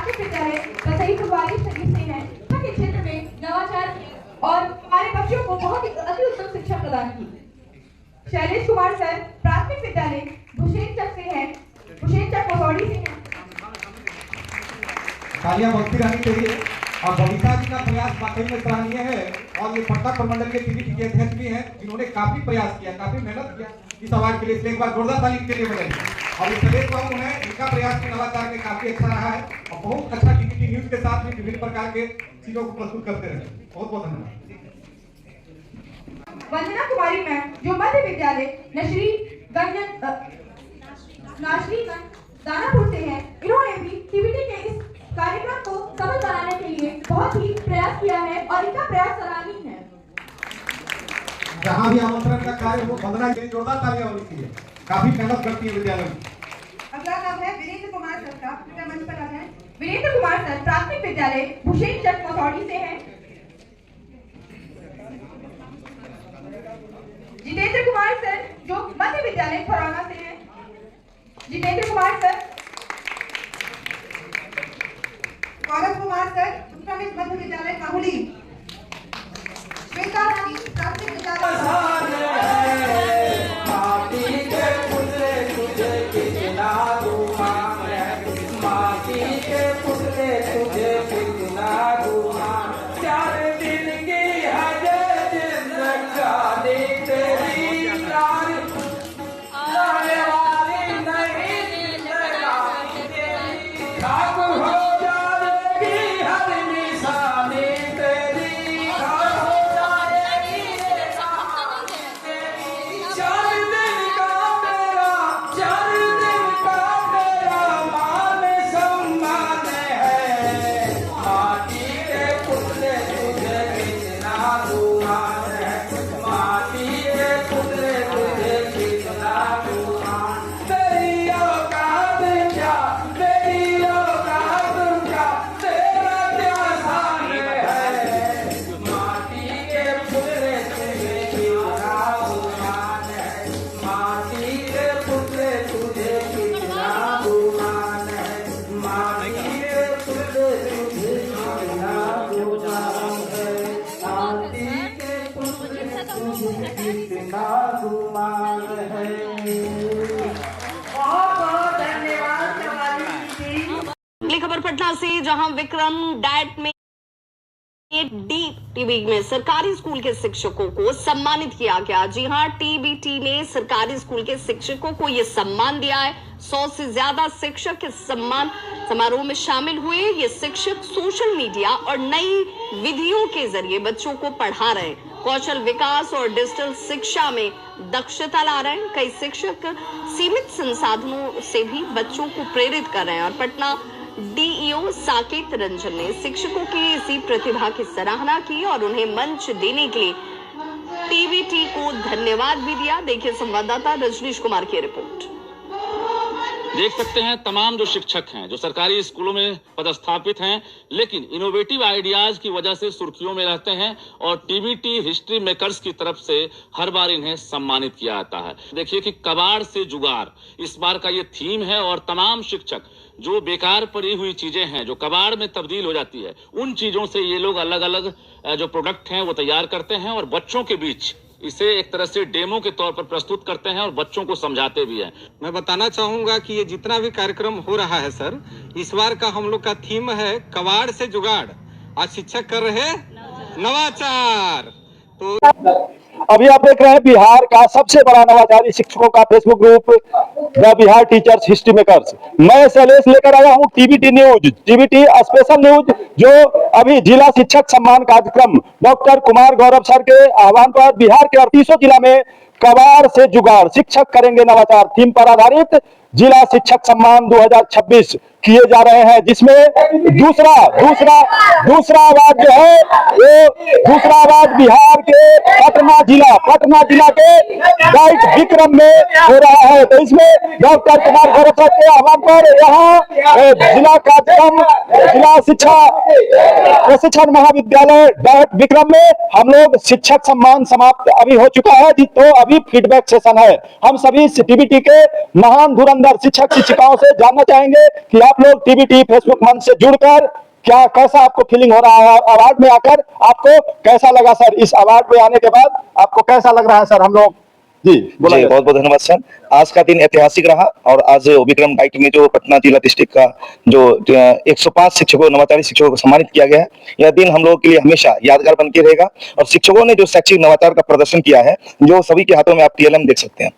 प्राथमिक विद्यालय रसई फुलवारी शरीफ से हैं के क्षेत्र में नवाचार और हमारे बच्चों को बहुत ही अति उत्तम शिक्षा प्रदान की। शैलेश कुमार सर प्राथमिक विद्यालय भुशेनचक से हैं, भुशेनचक कसौड़ी से हैं। तालियां बजती रहनी चाहिए। और बबीता जी का प्रयास वाकई में सराहनीय है और ये पटना प्रमंडल के टीबीटी के अध्यक्ष भी हैं जिन्होंने काफी प्रयास किया, काफी मेहनत किया इस अवार्ड के लिए। इसलिए एक बार जोरदार ताली के लिए बजाइए। और इस प्रदेश को उन्हें इनका प्रयास भी नवाचार में काफी अच्छा रहा है और बहुत अच्छा टीबीटी न्यूज के साथ भी विभिन्न प्रकार के चीजों को प्रस्तुत करते रहे। बहुत बहुत धन्यवाद। वंदना कुमारी मैम जो मध्य विद्यालय नाशरीगंज दानापुर से हैं, इन्होंने भी टीबीटी के इस कार्यक्रम को सफल बनाने के लिए बहुत ही प्रयास किया है और इनका प्रयास सराहनीय है। जहाँ भी आमंत्रण का कार्य हो वंदना के लिए जोरदार तालियां होनी चाहिए। काफी मेहनत करती है विद्यालय में। अगला नाम है वीरेंद्र कुमार सर का, कृपया मंच पर आ जाएं। वीरेंद्र कुमार सर प्राथमिक विद्यालय भुशेनचक कसौड़ी से हैं। जितेंद्र कुमार सर जो मध्य विद्यालय फरौना से हैं। जितेंद्र कुमार सर। गौरव कुमार सर उत्क्रमित मध्य विद्यालय काहुली। श्वेता रानी प्राथमिक विद्यालय खबर पटना से, जहां विक्रम डैट में टीबी में सरकारी स्कूल के शिक्षकों को सम्मानित किया गया। जी हां, टीबीटी ने सरकारी स्कूल के शिक्षकों को यह सम्मान दिया है। 100 से ज्यादा शिक्षक इस सम्मान समारोह में शामिल हुए। ये शिक्षक सोशल मीडिया और नई विधियों के जरिए बच्चों को पढ़ा रहे हैं, कौशल विकास और डिजिटल शिक्षा में दक्षता ला रहे हैं। कई शिक्षक सीमित संसाधनों से भी बच्चों को प्रेरित कर रहे हैं और पटना डीईओ साकेत रंजन ने शिक्षकों की इसी प्रतिभा की सराहना की और उन्हें मंच देने के लिए टीबीटी को धन्यवाद भी दिया। देखिए संवाददाता रजनीश कुमार की रिपोर्ट। देख सकते हैं तमाम जो शिक्षक हैं जो सरकारी स्कूलों में पदस्थापित हैं, लेकिन इनोवेटिव आइडियाज की वजह से सुर्खियों में रहते हैं और टीबीटी हिस्ट्री मेकर्स की तरफ से हर बार इन्हें सम्मानित किया जाता है। देखिए कि कबाड़ से जुगाड़ इस बार का ये थीम है और तमाम शिक्षक जो बेकार पड़ी हुई चीजें हैं जो कबाड़ में तब्दील हो जाती है, उन चीजों से ये लोग अलग अलग जो प्रोडक्ट हैं वो तैयार करते हैं और बच्चों के बीच इसे एक तरह से डेमो के तौर पर प्रस्तुत करते हैं और बच्चों को समझाते भी हैं। मैं बताना चाहूंगा कि ये जितना भी कार्यक्रम हो रहा है सर, इस बार का हम लोग का थीम है कबाड़ से जुगाड़। आज शिक्षक कर रहे नवाचार। तो अभी आप देख रहे हैं बिहार का सबसे बड़ा नवाचारी शिक्षकों का Facebook group the Bihar teachers history makers. मैं शैलेश लेकर आया हूं TBT news, TBT special news, जो अभी जिला शिक्षक सम्मान कार्यक्रम डॉक्टर कुमार गौरव सर के आह्वान पर बिहार के 38 जिला में कबाड़ से जुगाड़ शिक्षक करेंगे नवाचार थीम पर आधारित जिला शिक्षक सम्मान 2026 किए जा रहे हैं, जिसमें दूसरा अवार्ड जो है वो दूसरा अवार्ड बिहार के पटना जिला के डाइट विक्रम में हो रहा है। तो इसमें डॉक्टर कुमार गौरव सर के आह्वान पर यहाँ जिला कार्यक्रम जिला शिक्षा प्रशिक्षण महाविद्यालय डाइट विक्रम में हम लोग शिक्षक सम्मान समाप्त अभी हो चुका है। तो अभी फीडबैक सेशन है। हम सभी टीबीटी के महान धुरंधर शिक्षक शिक्षिकाओं से जानना चाहेंगे कि आप लोग टीबीटी फेसबुक मंच से जुड़कर क्या कैसा आपको फीलिंग हो रहा है, अवार्ड में आकर आपको कैसा लगा सर? इस अवार्ड में आने के बाद आपको कैसा लग रहा है सर? हम लोग जी बहुत बहुत धन्यवाद सर। आज का दिन ऐतिहासिक रहा और आज विक्रम डाइट में जो पटना जिला डिस्ट्रिक्ट का जो 105 शिक्षकों नवाचारी शिक्षकों को सम्मानित किया गया है, यह दिन हम लोगों के लिए हमेशा यादगार बन के रहेगा। और शिक्षकों ने जो शैक्षिक नवाचार का प्रदर्शन किया है, जो सभी के हाथों में आप टीएलएम देख सकते हैं,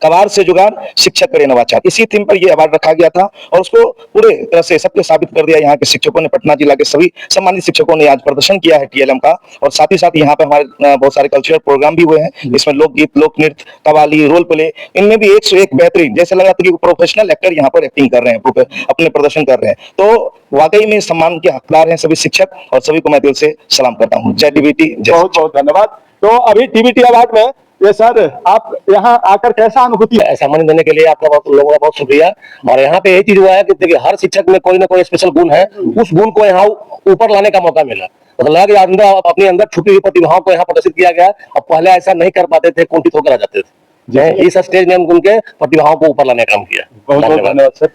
कबाड़ से जुगाड़ शिक्षक करे नवाचार, इसी थीम पर यह अवार्ड रखा गया था और उसको पूरे तरह से सबके साबित कर दिया। यहाँ के शिक्षकों ने, पटना जिला के सभी सम्मानित शिक्षकों ने आज प्रदर्शन किया है टीएलएम का। और साथ ही साथ यहाँ पे हमारे बहुत सारे कल्चरल प्रोग्राम भी हुए हैं, इसमें लोकगीत, लोक नृत्य, कव्वाली, रोल प्ले, इनमें भी 101 बेहतरीन, जैसे लगा था कि प्रोफेशनल एक्टर यहाँ पर एक्टिंग कर रहे हैं, अपने प्रदर्शन कर रहे हैं। तो वाकई में सम्मान के हकदार हैं सभी शिक्षक और सभी को मैं दिल से सलाम करता हूँ। जय टीबीटी, जय। बहुत बहुत धन्यवाद। तो अभी टीबीटी अवार्ड में ये सर आप यहाँ आकर कैसा अनुभूति है? सम्मान देने के लिए आपका लोगों का बहुत शुक्रिया। और यहाँ पे यही चीज हुआ है कि देखिए हर शिक्षक में कोई ना कोई स्पेशल गुण है, उस गुण को यहाँ ऊपर लाने का मौका मिला। मतलब लगा कि अंदर अपने अंदर छुपी हुई प्रतिभाओं को यहाँ प्रदर्शित किया गया। अब पहले ऐसा नहीं कर पाते थे, कुंठित होकर आ जाते थे। इस स्टेज ने उनके प्रतिभाओं को ऊपर लाने का काम किया। बहुत बहुत धन्यवाद सर।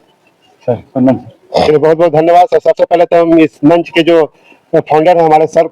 बहुत बहुत धन्यवाद सर। सबसे पहले तो हम इस मंच के जो फाउंडर है हमारे sir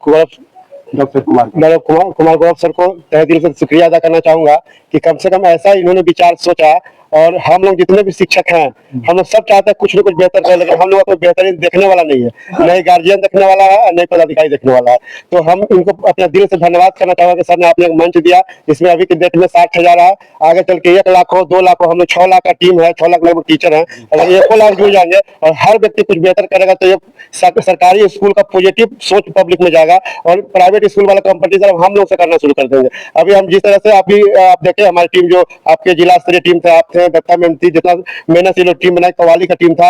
doctor Kumar Gaurav sir को तहे दिल से शुक्रिया अदा करना चाहूंगा कि कम से कम ऐसा इन्होंने विचार सोचा। और हम लोग जितने भी शिक्षक हैं, हम लोग सब चाहते हैं कुछ न कुछ बेहतर करें, लेकिन हम लोग कोई बेहतरीन देखने वाला नहीं है, नहीं गार्जियन देखने वाला है, नहीं पदाधिकारी देखने वाला है। तो हम इनको अपने दिल से धन्यवाद करना चाहूंगा कि सर ने आपने एक मंच दिया, जिसमें अभी की डेट में 60,000 है, आगे चल के 1 लाख हो, 2 लाख हो, हम लोग 6 लाख का टीम है, 6 लाख लगभग टीचर है। अगर 1 लाख जुड़ जाएंगे और हर व्यक्ति कुछ बेहतर करेगा तो ये सरकारी स्कूल का पॉजिटिव सोच पब्लिक में जाएगा और प्राइवेट स्कूल वाला कंपटीशन हम लोग से करना शुरू कर देंगे। अभी हम जिस तरह से अभी आप देखें, हमारी टीम जो आपके जिला स्तरीय टीम थे, आप थे, दत्ता मैम थी, जितना मेहनत से लोग टीम बनाई, कव्वाली का टीम था,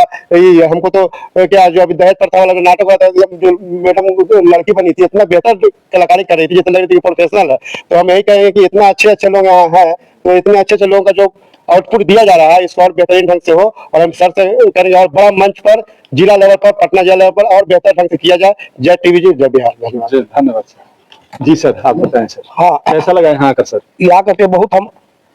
हमको तो क्या जो अभी दहेज प्रथा वाला नाटक हुआ था, जो मैडम लड़की बनी थी, इतना बेहतर कलाकारी कर रही थी, जितना लग रही थी प्रोफेशनल है। तो हम यही कहेंगे कि इतना अच्छे लोग यहाँ हैं, तो इतने अच्छे लोगों का जो आउटपुट दिया जा रहा है इसको और बेहतरीन ढंग से हो और हम सर से करेंगे और बड़ा मंच पर जिला लेवल पर, पटना जिला लेवल पर और बेहतर ढंग से किया जाए। जय टीबीटी, जय बिहार। धन्यवाद सर। जी सर, आप बताएं सर। हाँ, कैसा लगा यहाँ आकर सर? यहाँ करके बहुत हम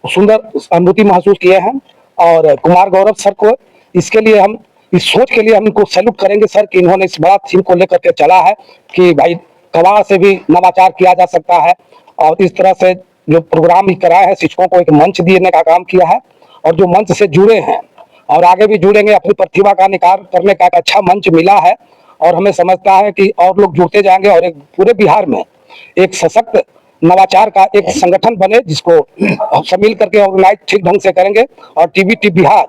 सुंदर अनुभूति महसूस किए हैं और कुमार गौरव सर को इसके लिए हम इस सोच के लिए हम इनको सैल्यूट करेंगे सर कि इन्होंने इस बड़ा थीम को लेकर के चला है कि भाई कबाड़ से भी नवाचार किया जा सकता है। और इस तरह से जो प्रोग्राम भी कराया है, शिक्षकों को एक मंच देने का काम किया है और जो मंच से जुड़े हैं और आगे भी जुड़ेंगे, अपनी प्रतिभा का निखार करने का एक अच्छा मंच मिला है। और हमें समझता है कि और लोग जुड़ते जाएंगे और एक पूरे बिहार में एक सशक्त नवाचार का एक संगठन बने, जिसको सब मिल करके ऑर्गेनाइज ठीक ढंग से करेंगे और टीबीटी बिहार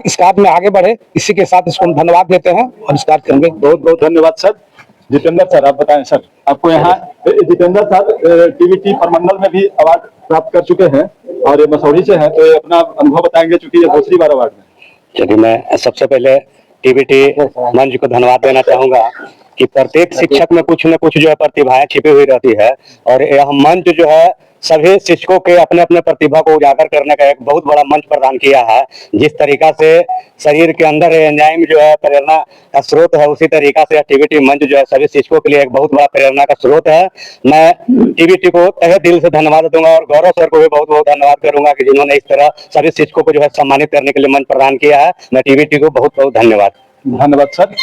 इस कार्य में आगे बढ़े। इसी के साथ इसको हम धन्यवाद देते हैं और इस कार्य करेंगे। बहुत बहुत धन्यवाद सर। जितेंद्र सर, आप बताएं सर, आपको यहाँ जितेंद्र सर टीबीटी प्रमंडल में भी अवार्ड प्राप्त कर चुके हैं और ये मसौरी से हैं, तो ये अपना अनुभव बताएंगे चूंकि ये दूसरी बार अवार्ड में। चलिए, मैं सबसे पहले टीबीटी मंच को धन्यवाद देना चाहूंगा कि प्रत्येक शिक्षक में कुछ न कुछ जो है प्रतिभाएं छिपी हुई रहती है और यह मंच जो है सभी शिक्षकों के अपने अपने प्रतिभा को उजागर करने का एक बहुत बड़ा मंच प्रदान किया है। जिस तरीका से शरीर के अंदर एंजाइम जो है प्रेरणा का स्रोत है, उसी तरीका से टीबीटी मंच जो है सभी शिक्षकों के लिए एक बहुत बड़ा प्रेरणा का स्रोत है। मैं टीबीटी को तहे दिल से धन्यवाद दूंगा और गौरव सर को भी बहुत बहुत धन्यवाद करूंगा कि जिन्होंने इस तरह सभी शिक्षकों को जो है सम्मानित करने के लिए मंच प्रदान किया है। मैं टीबीटी को बहुत बहुत धन्यवाद। धन्यवाद सर।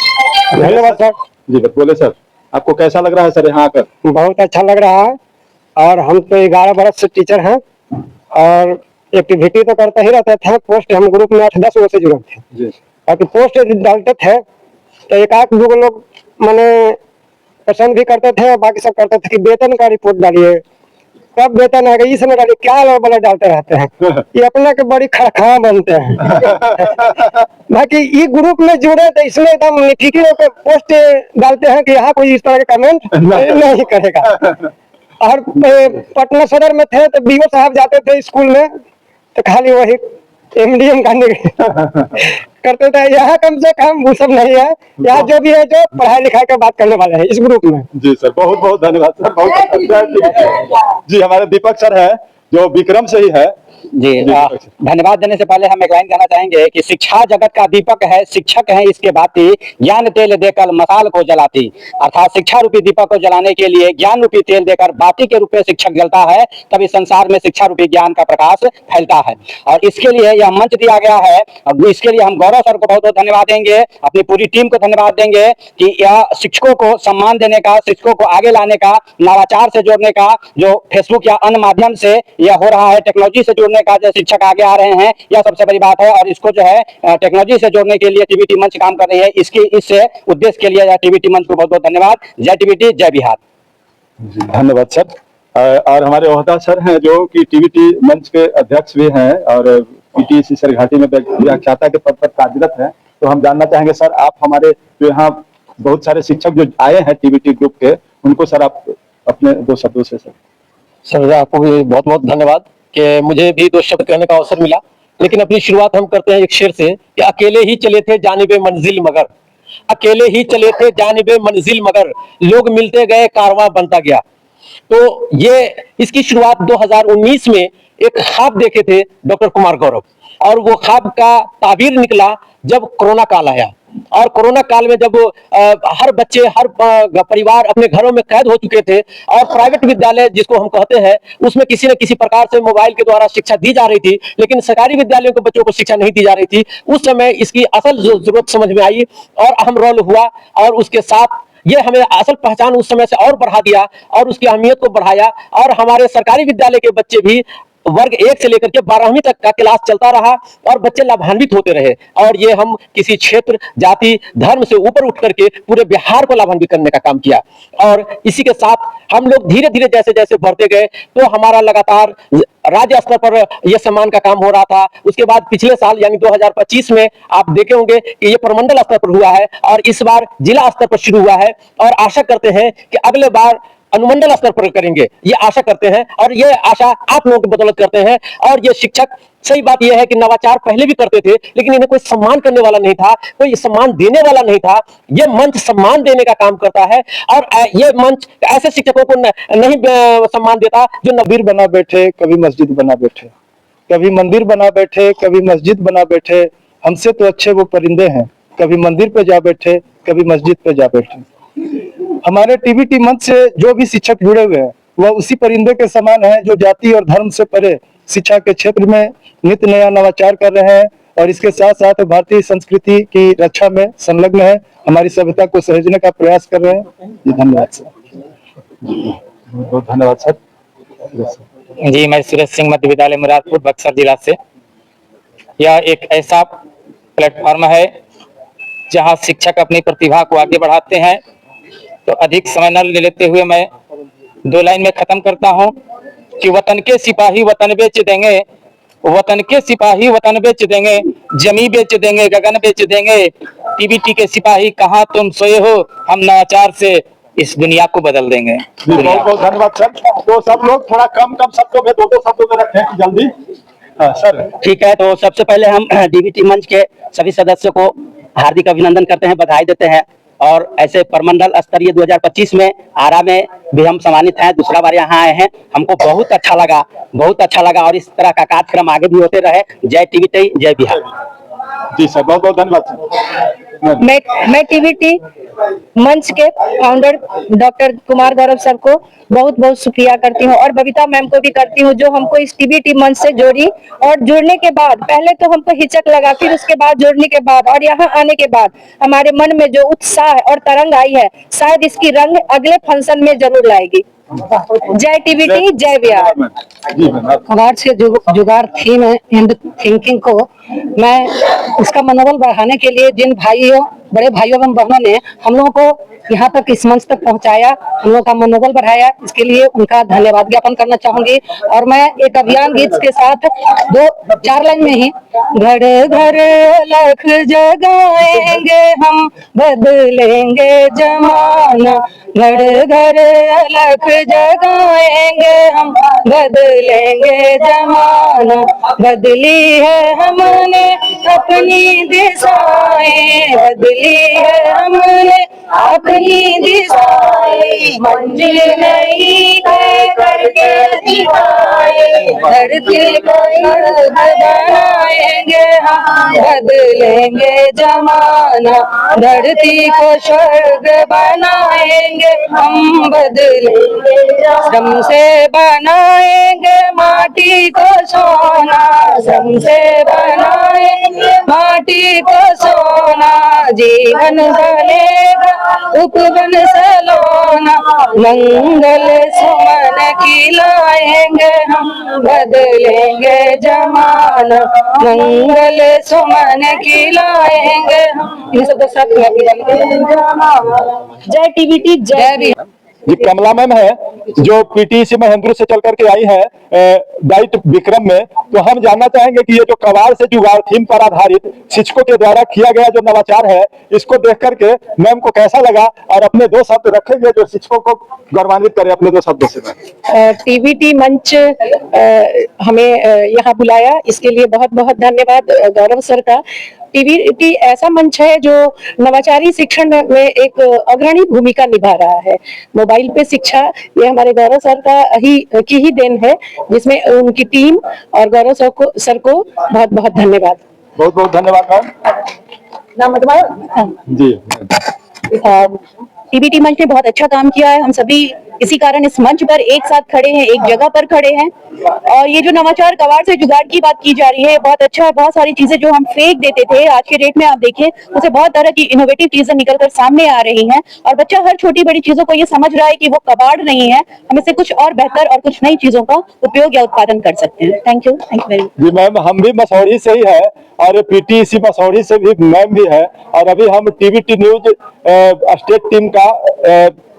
धन्यवाद सर। जी बोले सर, आपको कैसा लग रहा है सर यहाँ आकर? बहुत अच्छा लग रहा है और हम तो 11 बरस से टीचर हैं और एक्टिविटी तो करते ही रहते थे। पोस्ट हम ग्रुप में 8-10 वर्ष से जुड़े थे, बाकी पोस्ट डालते थे तो एक आध लोग मैंने पसंद भी करते थे और बाकी सब करते थे कि वेतन का रिपोर्ट डालिए, कब वेतन आएगा, इस समय डालिए, क्या लोग बड़े डालते रहते हैं। ये अपना के बड़ी खड़खड़ा बनते हैं। बाकी ये ग्रुप में जुड़े तो इसमें एकदम निठिकी होकर पोस्ट डालते हैं कि यहाँ कोई इस तरह के कमेंट नहीं करेगा। और पटना सदर में थे तो बीओ साहब जाते थे स्कूल में तो खाली वही एमडीएम करते थे। यहाँ कम से कम वो सब नहीं है, यहाँ जो भी है जो पढ़ाई लिखाई का बात करने वाले हैं इस ग्रुप में। जी सर, बहुत बहुत धन्यवाद सर। बहुत जी, हमारे दीपक सर है जो विक्रम से ही है, जी धन्यवाद देने से पहले हम एक लाइन कहना चाहेंगे कि शिक्षा जगत का दीपक है, शिक्षक है इसके बाती, ज्ञान तेल देकर मसाल को जलाती। अर्थात शिक्षा रूपी दीपक को जलाने के लिए ज्ञान रूपी तेल देकर बाती के रूप में शिक्षक जलता है, तभी संसार में शिक्षा रूपी ज्ञान का प्रकाश फैलता है। और इसके लिए यह मंच दिया गया है, इसके लिए हम गौरव सर को बहुत बहुत धन्यवाद देंगे, अपनी पूरी टीम को धन्यवाद देंगे कि यह शिक्षकों को सम्मान देने का, शिक्षकों को आगे लाने का, नवाचार से जोड़ने का जो फेसबुक या अन्य माध्यम से यह हो रहा है, टेक्नोलॉजी से जोड़ने का जो शिक्षक आगे आ रहे हैं, यह सबसे बड़ी बात है। और इसको जो है टेक्नोलॉजी से जोड़ने के लिए टीबीटी मंच काम कर रही है, इसकी इस उद्देश्य के लिए टीबीटी मंच को बहुत बहुत धन्यवाद। जय टीबीटी, जय बिहार। धन्यवाद सर। और हमारे ओहदा सर हैं जो कि टीबीटी मंच के अध्यक्ष भी हैं और पीटीसी सरघाटी में व्याख्याता के पद पर कार्यरत हैं। तो हम जानना चाहेंगे सर, आप हमारे जो यहाँ बहुत सारे शिक्षक जो आए हैं टीबीटी ग्रुप के, उनको सर आप अपने 2 शब्दों से सर आपको भी बहुत बहुत धन्यवाद कि मुझे भी 2 शब्द कहने का अवसर मिला। लेकिन अपनी शुरुआत हम करते हैं एक शेर से कि अकेले ही चले थे जानिबे मंजिल मगर, अकेले ही चले थे जानिबे मंजिल मगर, लोग मिलते गए कारवां बनता गया। तो ये इसकी शुरुआत 2019 में एक ख्वाब देखे थे डॉक्टर कुमार गौरव, और वो ख्वाब का ताबीर निकला जब कोरोना काल आया। और कोरोना काल में जब हर बच्चे, हर परिवार अपने घरों में कैद हो चुके थे और प्राइवेट विद्यालय जिसको हम कहते हैं उसमें किसी न किसी प्रकार से मोबाइल के द्वारा शिक्षा दी जा रही थी, लेकिन सरकारी विद्यालयों के बच्चों को शिक्षा नहीं दी जा रही थी। उस समय इसकी असल जरूरत समझ में आई और अहम रोल हुआ, और उसके साथ ये हमें असल पहचान उस समय से और बढ़ा दिया और उसकी अहमियत को बढ़ाया। और हमारे सरकारी विद्यालय के बच्चे भी वर्ग 1 से लेकर के 12वीं तक का क्लास चलता रहा और बच्चे लाभान्वित होते रहे। और ये हम किसी क्षेत्र, जाति, धर्म से ऊपर उठ करके पूरे बिहार को लाभान्वित करने का काम किया। और इसी के साथ हम लोग धीरे धीरे जैसे जैसे बढ़ते गए तो हमारा लगातार राज्य स्तर पर यह सम्मान का काम हो रहा था। उसके बाद पिछले साल यानी 2025 में आप देखे होंगे कि ये प्रमंडल स्तर पर हुआ है और इस बार जिला स्तर पर शुरू हुआ है, और आशा करते हैं कि अगले बार अनुमंडल स्तर पर करेंगे, ये आशा करते हैं और ये आशा आप लोगों की बदौलत करते हैं। और ये शिक्षक, सही बात यह है कि नवाचार पहले भी करते थे लेकिन इन्हें कोई सम्मान करने वाला नहीं था, कोई सम्मान देने वाला नहीं था। ये मंच सम्मान देने का काम करता है और ये मंच ऐसे शिक्षकों को नहीं सम्मान देता जो मंदिर बना बैठे, कभी मस्जिद बना बैठे, कभी मंदिर बना बैठे, कभी मस्जिद बना बैठे, हमसे तो अच्छे वो परिंदे हैं, कभी मंदिर पे जा बैठे, कभी मस्जिद पे जा बैठे। हमारे टीबीटी मंच से जो भी शिक्षक जुड़े हुए हैं वह उसी परिंदे के समान है जो जाति और धर्म से परे शिक्षा के क्षेत्र में नित्य नया नवाचार कर रहे हैं और इसके साथ साथ भारतीय संस्कृति की रक्षा में संलग्न है, हमारी सभ्यता को सहेजने का प्रयास कर रहे हैं। जी धन्यवाद सर। बहुत धन्यवाद सर। जी मैं सुरेश सिंह मध्य विद्यालय मुरादपुर बक्सर जिला से। यह एक ऐसा प्लेटफॉर्म है जहां शिक्षक अपनी प्रतिभा को आगे बढ़ाते हैं। तो अधिक समय न लेते हुए मैं 2 लाइन में खत्म करता हूं कि वतन के सिपाही वतन बेच देंगे, वतन के सिपाही वतन बेच देंगे, जमी बेच देंगे, गगन बेच देंगे। टीबीटी के सिपाही कहां तुम सोए हो, हम नवाचार से इस दुनिया को बदल देंगे। बहुत बहुत धन्यवाद सर। तो सब लोग थोड़ा कम शब्दों में 2-2 शब्दों में रखें जल्दी। सर ठीक है, तो सबसे पहले हम टीबीटी मंच के सभी सदस्यों को हार्दिक अभिनंदन करते हैं, बधाई देते हैं। और ऐसे प्रमंडल स्तरीय 2025 में आरा में भी हम सम्मानित हैं, दूसरा बार यहाँ आए हैं, हमको बहुत अच्छा लगा, बहुत अच्छा लगा। और इस तरह का कार्यक्रम आगे भी होते रहे। जय टीबीटी, जय बिहार। जी सर, बहुत बहुत धन्यवाद सर। मैं टीबीटी मंच के founder doctor Kumar Gaurav sir को बहुत बहुत शुक्रिया करती हूँ और बबीता मैम को भी करती हूँ जो हमको इस टीबीटी मंच से जोड़ी। और जुड़ने के बाद पहले तो हमको हिचक लगा, फिर उसके बाद जुड़ने के बाद और यहाँ आने के बाद हमारे मन में जो उत्साह और तरंग आई है, शायद इसकी रंग अगले फंक्शन में जरूर लाएगी। जय टीबीटी, जय बिहार। कबाड़ से जुगाड़ थीम एंड थिंकिंग को मैं इसका मनोबल बढ़ाने के लिए जिन भाइयों, बड़े भाइयों एवं बहनों ने हम लोगों को यहाँ तक इस मंच तक पहुँचाया, हम लोगों का मनोबल बढ़ाया, इसके लिए उनका धन्यवाद ज्ञापन करना चाहूंगी। और मैं एक अभियान गीत के साथ 2-4 लाइन में ही, घर घर अलख जगाएंगे हम, बदलेंगे जमाना, घर घर अलख जगाएंगे हम, बदलेंगे जमाना, बदली है हमने अपनी दिशाएं, बदली है हमने अपनी दिशाएं, मंजिल नहीं तय करके दिखाए, धरती को स्वर्ग बनाएंगे हम, बदलेंगे जमाना, धरती को स्वर्ग बनाएंगे हम, बदलेंगे, श्रम से बनाएंगे माटी को सोना, श्रम से बनाएंगे माटी को सोना, जीवन बनेगा उपवन सलोना, मंगल सुमन खिलाएंगे हम, बदलेंगे जमाना, मंगल सुमन खिलाएंगे हम। इन सब साथ जय टीबीटी, जय भी। ये कमला मैम है जो पीटीसी महेंद्र से चल करके आई है डाइट विक्रम में। तो हम जानना चाहेंगे कि ये जो कबाड़ से जुगाड़ थीम पर आधारित शिक्षकों के द्वारा किया गया जो नवाचार है, इसको देख करके मैम को कैसा लगा, और अपने दो शब्द रखेंगे जो शिक्षकों को गौरवान्वित करे अपने दो शब्दों से। टीबीटी मंच हमें यहाँ बुलाया, इसके लिए बहुत बहुत धन्यवाद गौरव सर का। टीबीटी ऐसा मंच है जो नवाचारी शिक्षण में एक अग्रणी भूमिका निभा रहा है। मोबाइल पे शिक्षा, ये हमारे गौरव सर की ही देन है, जिसमें उनकी टीम और गौरव सर को बहुत बहुत धन्यवाद। बहुत बहुत धन्यवाद मैम। जी, टीबीटी मंच ने बहुत अच्छा काम किया है। हम सभी इसी कारण इस मंच पर एक साथ खड़े हैं, एक जगह पर खड़े हैं। और ये जो नवाचार कबाड़ से जुगाड़ की बात की जा रही है, बहुत अच्छा है। बहुत सारी चीजें जो हम फेंक देते थे, आज के डेट में आप देखें उसे बहुत तरह की इनोवेटिव चीजें निकलकर सामने आ रही हैं, और बच्चा हर छोटी बड़ी चीजों को ये समझ रहा है कि वो कबाड़ नहीं है, हम इससे कुछ और बेहतर और कुछ नई चीजों का उपयोग या उत्पादन कर सकते हैं। Thank you very much. जी मैम, हम भी मसौढ़ी से ही है और पीटीसी मसौढ़ी से भी मैम भी है, और अभी हम टीबीटी न्यूज स्टेट टीम का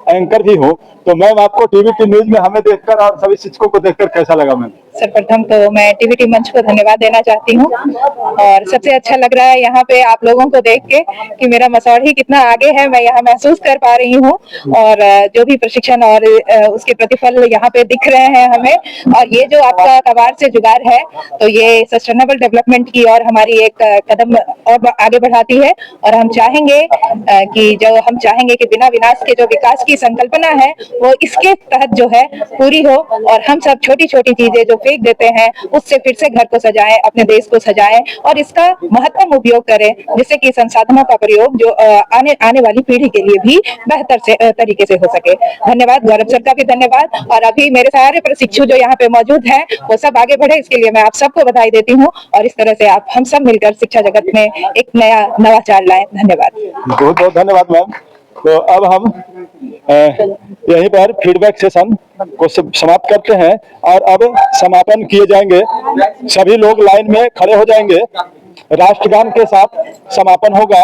एंकर भी हूँ। तो मैम, आपको टीबीटी न्यूज में हमें देखकर और सभी शिक्षकों को देखकर कैसा लगा मैम? सर्वप्रथम तो मैं टीबीटी मंच को धन्यवाद देना चाहती हूँ, और सबसे अच्छा लग रहा है यहाँ पे आप लोगों को देख के कि मेरा मसौढ़ी कितना आगे है, मैं यहाँ महसूस कर पा रही हूँ। और जो भी प्रशिक्षण और उसके प्रतिफल यहाँ पे दिख रहे हैं हमें। और ये जो आपका कबाड़ से जुगाड़ है, तो ये सस्टेनेबल डेवलपमेंट की और हमारी एक कदम और आगे बढ़ाती है। और हम चाहेंगे कि बिना विनाश के जो विकास की संकल्पना है वो इसके तहत जो है पूरी हो, और हम सब छोटी छोटी चीजें जो फेंक देते हैं उससे फिर से घर को सजाएं, अपने देश को सजाएं, और इसका महत्वपूर्ण उपयोग करें, जिससे कि संसाधनों का प्रयोग जो आने वाली पीढ़ी के लिए भी बेहतर तरीके से हो सके। धन्यवाद, गौरव सर का भी धन्यवाद। और अभी मेरे सारे प्रशिक्षु जो यहाँ पे मौजूद हैं वो सब आगे बढ़े, इसके लिए मैं आप सबको बधाई देती हूँ। और इस तरह से आप हम सब मिलकर शिक्षा जगत में एक नया नवाचार लाएं। धन्यवाद। बहुत बहुत धन्यवाद मैम। तो अब हम यहीं पर फीडबैक सेशन को समाप्त करते हैं, और अब समापन किए जाएंगे। सभी लोग लाइन में खड़े हो जाएंगे, राष्ट्रगान के साथ समापन होगा।